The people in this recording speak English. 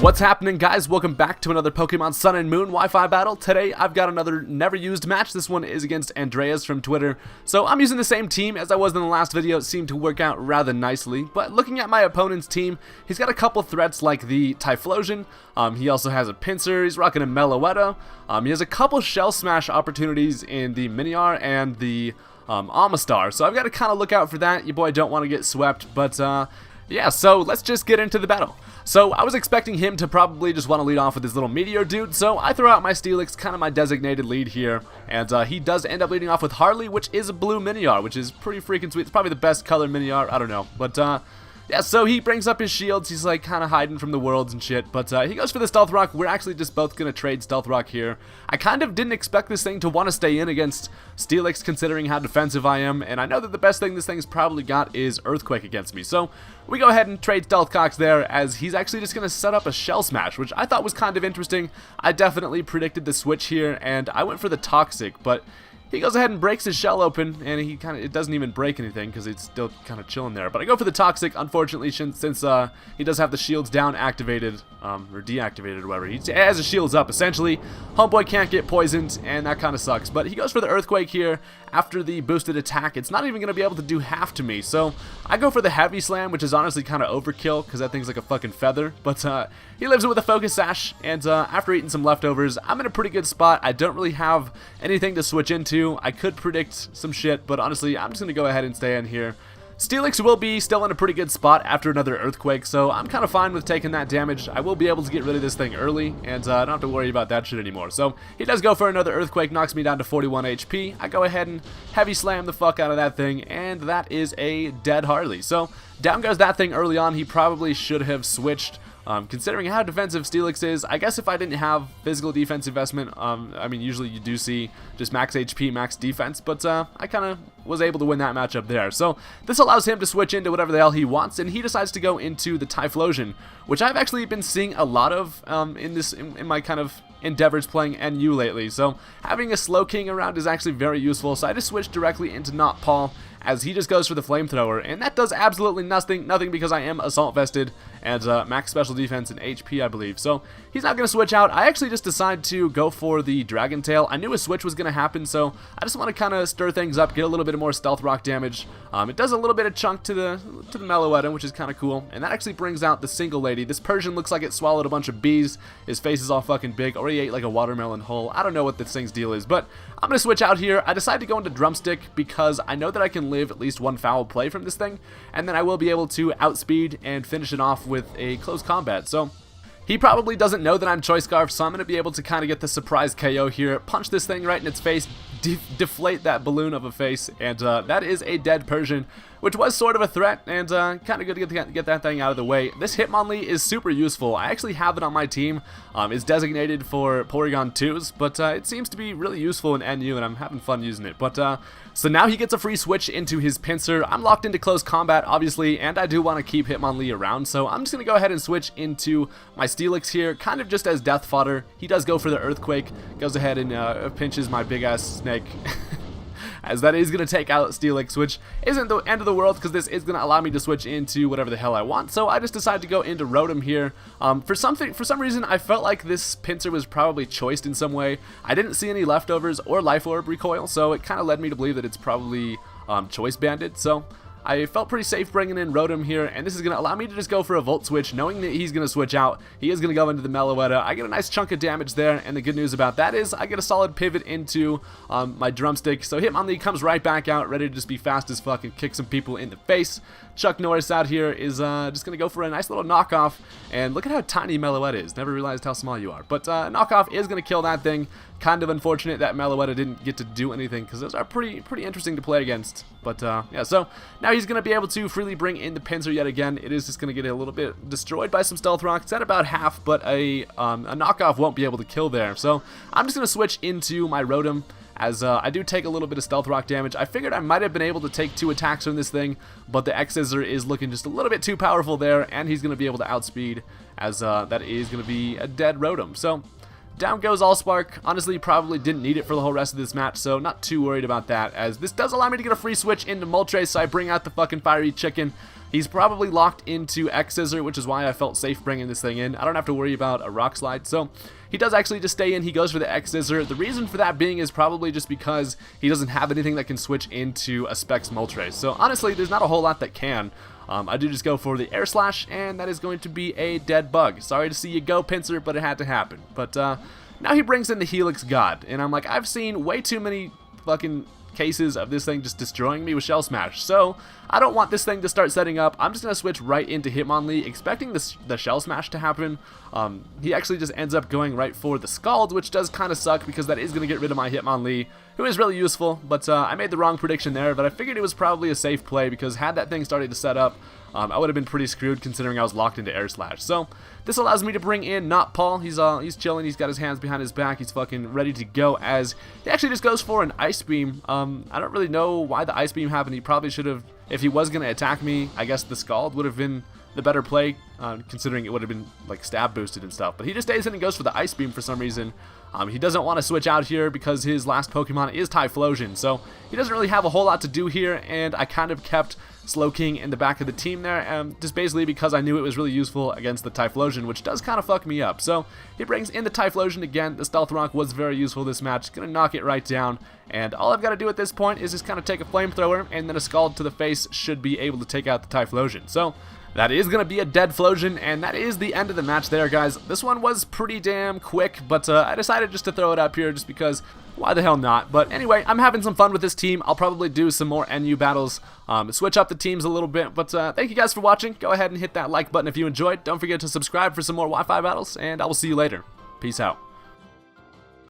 What's happening, guys? Welcome back to another Pokemon Sun and Moon Wi-Fi battle. Today I've got another never used match. This one is against Andreas from Twitter. So I'm using the same team as I was in the last video. It seemed to work out rather nicely. But looking at my opponent's team, he's got a couple threats like the Typhlosion. He also has a Pinsir. He's rocking a Meloetta. He has a couple Shell Smash opportunities in the Miniar and the Amistar. So I've got to kind of look out for that. Your boy don't want to get swept. But yeah, so let's just get into the battle. So I was expecting him to probably just want to lead off with his little Meteor dude, so I throw out my Steelix, kind of my designated lead here, and he does end up leading off with Harley, which is a blue Miniar, which is pretty freaking sweet. It's probably the best color Miniar, I don't know, but yeah, so he brings up his shields. He's like kind of hiding from the worlds and shit, but he goes for the Stealth Rock. We're actually just both going to trade Stealth Rock here. I kind of didn't expect this thing to want to stay in against Steelix considering how defensive I am, and I know that the best thing this thing's probably got is Earthquake against me. So we go ahead and trade Stealth Cocks there as he's actually just going to set up a Shell Smash, which I thought was kind of interesting. I definitely predicted the switch here, and I went for the Toxic, but he goes ahead and breaks his shell open, and he it doesn't even break anything because it's still kind of chilling there. But I go for the Toxic, unfortunately, since he does have the shields down activated, or deactivated or whatever. He has his shields up, essentially. Homeboy can't get poisoned, and that kind of sucks. But he goes for the Earthquake here after the boosted attack. It's not even going to be able to do half to me, so I go for the Heavy Slam, which is honestly kind of overkill because that thing's like a fucking feather. But he lives it with a Focus Sash, and after eating some leftovers, I'm in a pretty good spot. I don't really have anything to switch into. I could predict some shit, but honestly, I'm just going to go ahead and stay in here. Steelix will be still in a pretty good spot after another Earthquake, so I'm kind of fine with taking that damage. I will be able to get rid of this thing early, and I don't have to worry about that shit anymore. So he does go for another Earthquake, knocks me down to 41 HP. I go ahead and Heavy Slam the fuck out of that thing, and that is a dead Harley. So down goes that thing early on. He probably should have switched. Considering how defensive Steelix is, I guess if I didn't have physical defense investment, I mean, usually you do see just max HP, max defense, but I kind of was able to win that matchup there. So this allows him to switch into whatever the hell he wants, and he decides to go into the Typhlosion, which I've actually been seeing a lot of in my kind of endeavors playing NU lately. So having a Slowking around is actually very useful, so I just switched directly into Not Paul as he just goes for the Flamethrower, and that does absolutely nothing because I am Assault Vested and max special defense and HP, I believe. So he's not going to switch out. I actually just decided to go for the Dragon Tail. I knew a switch was going to happen, so I just want to kind of stir things up, get a little bit more Stealth Rock damage. It does a little bit of chunk to the Meloetta, which is kind of cool, and that actually brings out the Single Lady. This Persian looks like it swallowed a bunch of bees. His face is all fucking big, or he ate like a watermelon whole. I don't know what this thing's deal is, but I'm going to switch out here. I decided to go into Drumstick because I know that I can live at least one foul play from this thing, and then I will be able to outspeed and finish it off with a close combat. So he probably doesn't know that I'm Choice Scarf, so I'm going to be able to kind of get the surprise KO here, punch this thing right in its face, deflate that balloon of a face, and that is a dead Persian, which was sort of a threat, and kind of good to get that thing out of the way. This Hitmonlee is super useful. I actually have it on my team. It's designated for Porygon 2s, but it seems to be really useful in NU, and I'm having fun using it. But so now he gets a free switch into his Pinsir. I'm locked into close combat, obviously, and I do want to keep Hitmonlee around, so I'm just going to go ahead and switch into my Steelix here, kind of just as death fodder. He does go for the Earthquake, goes ahead and pinches my big-ass snake. As that is going to take out Steelix, which isn't the end of the world because this is going to allow me to switch into whatever the hell I want. So I just decided to go into Rotom here. For some reason, I felt like this Pinsir was probably choiced in some way. I didn't see any leftovers or Life Orb recoil, so it kind of led me to believe that it's probably choice banded. So I felt pretty safe bringing in Rotom here, and this is going to allow me to just go for a Volt Switch, knowing that he's going to switch out. He is going to go into the Meloetta. I get a nice chunk of damage there, and the good news about that is I get a solid pivot into my Drumstick. So Hitmonlee comes right back out, ready to just be fast as fuck and kick some people in the face. Chuck Norris out here is just going to go for a nice little knockoff, and look at how tiny Meloetta is. Never realized how small you are. But knockoff is going to kill that thing. Kind of unfortunate that Meloetta didn't get to do anything because those are pretty interesting to play against. But yeah, so now he's going to be able to freely bring in the Pinsir yet again. It is just going to get a little bit destroyed by some Stealth Rock. It's at about half, but a knockoff won't be able to kill there. So I'm just going to switch into my Rotom, as I do take a little bit of Stealth Rock damage. I figured I might have been able to take 2 attacks from this thing, but the X-Scissor is looking just a little bit too powerful there, and he's going to be able to outspeed, as that is going to be a dead Rotom. So down goes Allspark. Honestly, probably didn't need it for the whole rest of this match, so not too worried about that, as this does allow me to get a free switch into Moltres, so I bring out the fucking Fiery Chicken. He's probably locked into X Scissor, which is why I felt safe bringing this thing in. I don't have to worry about a Rock Slide, so he does actually just stay in. He goes for the X Scissor. The reason for that being is probably just because he doesn't have anything that can switch into a Specs Moltres. So honestly, there's not a whole lot that can. I do just go for the Air Slash, and that is going to be a dead bug. Sorry to see you go, Pinsir, but it had to happen. But now he brings in the Helix God, and I'm like, I've seen way too many fucking cases of this thing just destroying me with Shell Smash, so I don't want this thing to start setting up. I'm just going to switch right into Hitmonlee, expecting the Shell Smash to happen. He actually just ends up going right for the Scald, which does kind of suck because that is going to get rid of my Hitmonlee, who is really useful, but I made the wrong prediction there, but I figured it was probably a safe play because had that thing started to set up, I would have been pretty screwed considering I was locked into Air Slash. So this allows me to bring in Not Paul. He's chilling. He's got his hands behind his back. He's fucking ready to go as he actually just goes for an Ice Beam. I don't really know why the Ice Beam happened. He probably should have, if he was going to attack me, I guess the Scald would have been the better play, considering it would have been like stab boosted and stuff. But he just stays in and goes for the Ice Beam for some reason. He doesn't want to switch out here because his last Pokemon is Typhlosion, so he doesn't really have a whole lot to do here, and I kind of kept Slowking in the back of the team there, just basically because I knew it was really useful against the Typhlosion, which does kind of fuck me up. So he brings in the Typhlosion again. The Stealth Rock was very useful this match, gonna knock it right down, and all I've got to do at this point is just kind of take a Flamethrower, and then a Scald to the face should be able to take out the Typhlosion. So that is going to be a dead Flosion, and that is the end of the match there, guys. This one was pretty damn quick, but I decided just to throw it up here just because why the hell not? But anyway, I'm having some fun with this team. I'll probably do some more NU battles, switch up the teams a little bit, but thank you guys for watching. Go ahead and hit that like button if you enjoyed. Don't forget to subscribe for some more Wi-Fi battles, and I will see you later. Peace out.